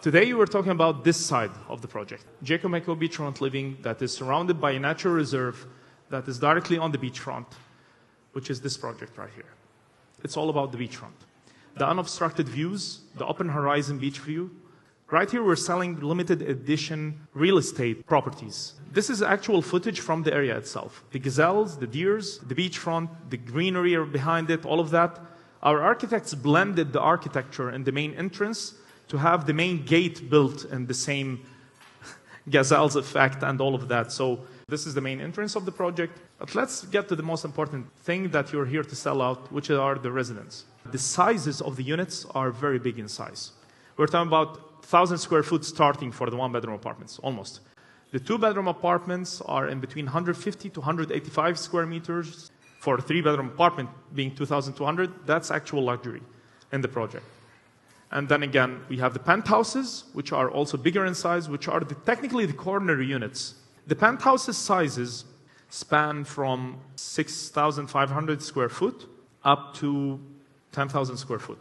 Today we're talking about this side of the project. Jacob & Co Beachfront Living that is surrounded by a natural reserve that is directly on the beachfront, which is this project right here. It's all about the beachfront. The unobstructed views, the open horizon beach view. Right here we're selling limited edition real estate properties. This is actual footage from the area itself. The gazelles, the deers, the beachfront, the greenery behind it, all of that. Our architects blended the architecture in the main entrance to have the main gate built in the same gazelles effect and all of that. So this is the main entrance of the project. But let's get to the most important thing that you're here to sell out, which are the residents. The sizes of the units are very big in size. We're talking about 1,000 square foot starting for the one-bedroom apartments, almost. The two-bedroom apartments are in between 150 to 185 square meters. For a three-bedroom apartment being 2,200, that's actual luxury in the project. And then again, we have the penthouses, which are also bigger in size, which are technically the corner units. The penthouses sizes span from 6,500 square foot up to 10,000 square foot.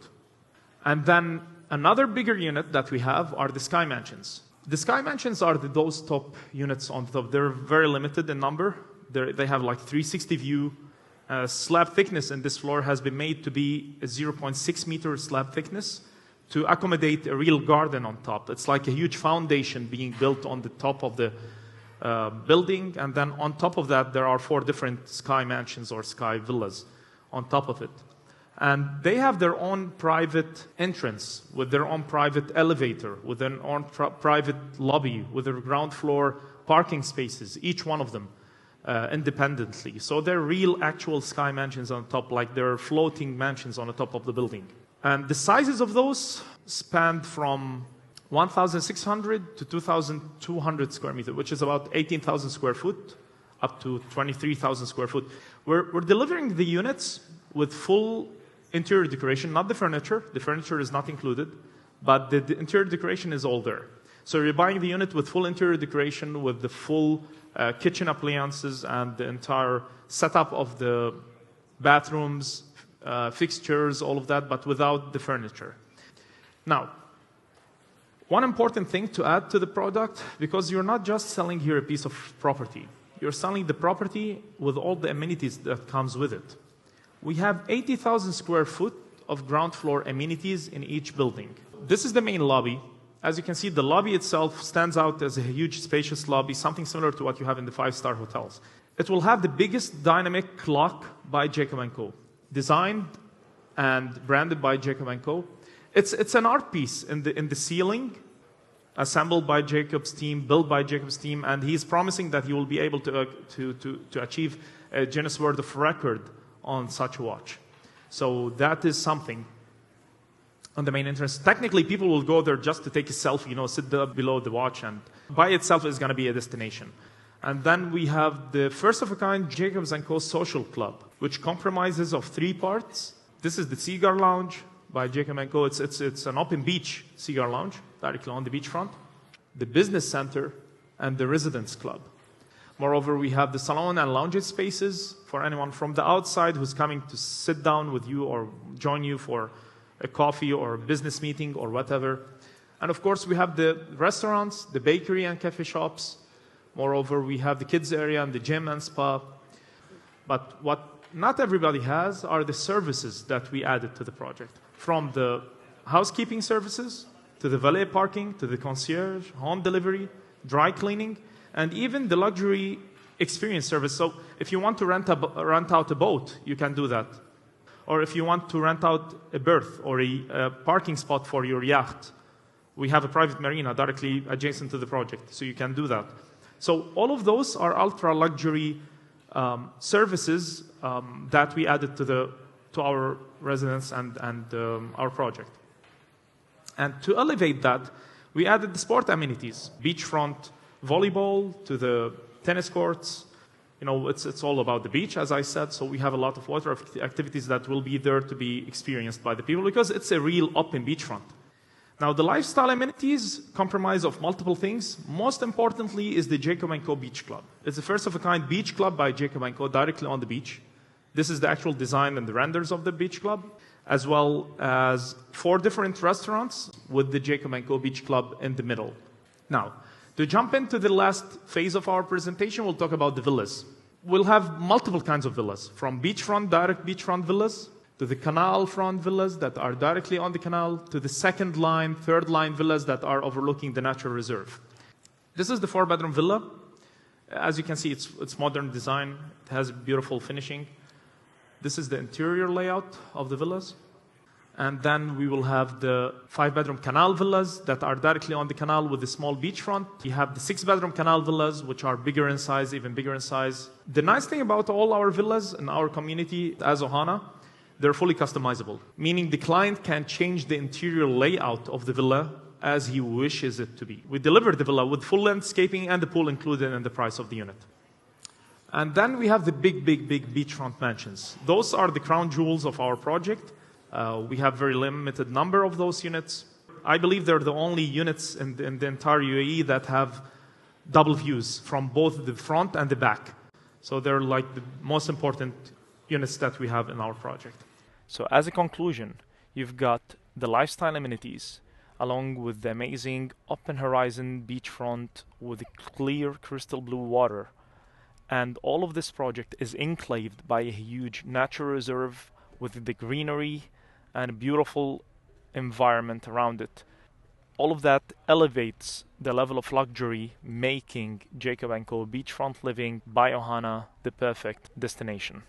And then another bigger unit that we have are the sky mansions. The sky mansions are those top units on top. They're very limited in number. They have like 360 view. Slab thickness in this floor has been made to be a 0.6 meter slab thickness to accommodate a real garden on top. It's like a huge foundation being built on the top of the building, and then on top of that there are 4 different sky mansions or sky villas on top of it. And they have their own private entrance with their own private elevator, with their own private lobby, with their ground floor parking spaces, each one of them independently. So they're real actual sky mansions on top, like they're floating mansions on the top of the building. And the sizes of those spanned from 1,600 to 2,200 square meters, which is about 18,000 square foot, up to 23,000 square foot. We're delivering the units with full interior decoration, not the furniture. The furniture is not included, but the interior decoration is all there. So you're buying the unit with full interior decoration, with the full kitchen appliances and the entire setup of the bathrooms, fixtures, all of that, but without the furniture. Now, one important thing to add to the product, because you're not just selling here a piece of property. You're selling the property with all the amenities that comes with it. We have 80,000 square foot of ground floor amenities in each building. This is the main lobby. As you can see, the lobby itself stands out as a huge, spacious lobby, something similar to what you have in the 5-star hotels. It will have the biggest dynamic clock by Jacob & Co. Designed and branded by Jacob & Co. It's an art piece in the ceiling, assembled by Jacob's team, built by Jacob's team, and he's promising that he will be able to achieve a Guinness World of Record on such a watch. So that is something on the main entrance. Technically, people will go there just to take a selfie, sit below the watch, and by itself is going to be a destination. And then we have the first of a kind Jacobs & Co. Social Club, which comprises of 3 parts. This is the Cigar Lounge by Jacob & Co. It's an open beach cigar lounge, directly on the beachfront. The Business Center and the Residence Club. Moreover, we have the salon and lounge spaces for anyone from the outside who's coming to sit down with you or join you for a coffee or a business meeting or whatever. And of course, we have the restaurants, the bakery and cafe shops. Moreover, we have the kids area and the gym and spa. But what not everybody has are the services that we added to the project. From the housekeeping services, to the valet parking, to the concierge, home delivery, dry cleaning, and even the luxury experience service. So if you want to rent out a boat, you can do that. Or if you want to rent out a berth or a parking spot for your yacht, we have a private marina directly adjacent to the project, so you can do that. So all of those are ultra-luxury services that we added to our residents and our project. And to elevate that, we added the sport amenities, beachfront volleyball to the tennis courts. It's all about the beach, as I said, so we have a lot of water activities that will be there to be experienced by the people because it's a real open beachfront. Now, the lifestyle amenities comprise of multiple things. Most importantly is the Jacob & Co. Beach Club. It's the first of a kind beach club by Jacob & Co. directly on the beach. This is the actual design and the renders of the beach club. as well as 4 different restaurants with the Jacob & Co. Beach Club in the middle. Now, to jump into the last phase of our presentation, we'll talk about the villas. We'll have multiple kinds of villas, from beachfront, direct beachfront villas, to the canal front villas that are directly on the canal, to the second line, third line villas that are overlooking the natural reserve. This is the 4-bedroom villa. As you can see, it's modern design. It has beautiful finishing. This is the interior layout of the villas. And then we will have the 5-bedroom canal villas that are directly on the canal with a small beachfront. You have the 6-bedroom canal villas, which are bigger in size, even bigger in size. The nice thing about all our villas in our community as Ohana, they're fully customizable, meaning the client can change the interior layout of the villa as he wishes it to be. We deliver the villa with full landscaping and the pool included in the price of the unit. And then we have the big beachfront mansions. Those are the crown jewels of our project. We have very limited number of those units. I believe they're the only units in the entire UAE that have double views from both the front and the back. So they're like the most important units that we have in our project. So as a conclusion, you've got the lifestyle amenities along with the amazing open horizon beachfront with clear crystal blue water. And all of this project is enclaved by a huge natural reserve with the greenery and a beautiful environment around it. All of that elevates the level of luxury, making Jacob & Co. Beachfront Living by Ohana the perfect destination.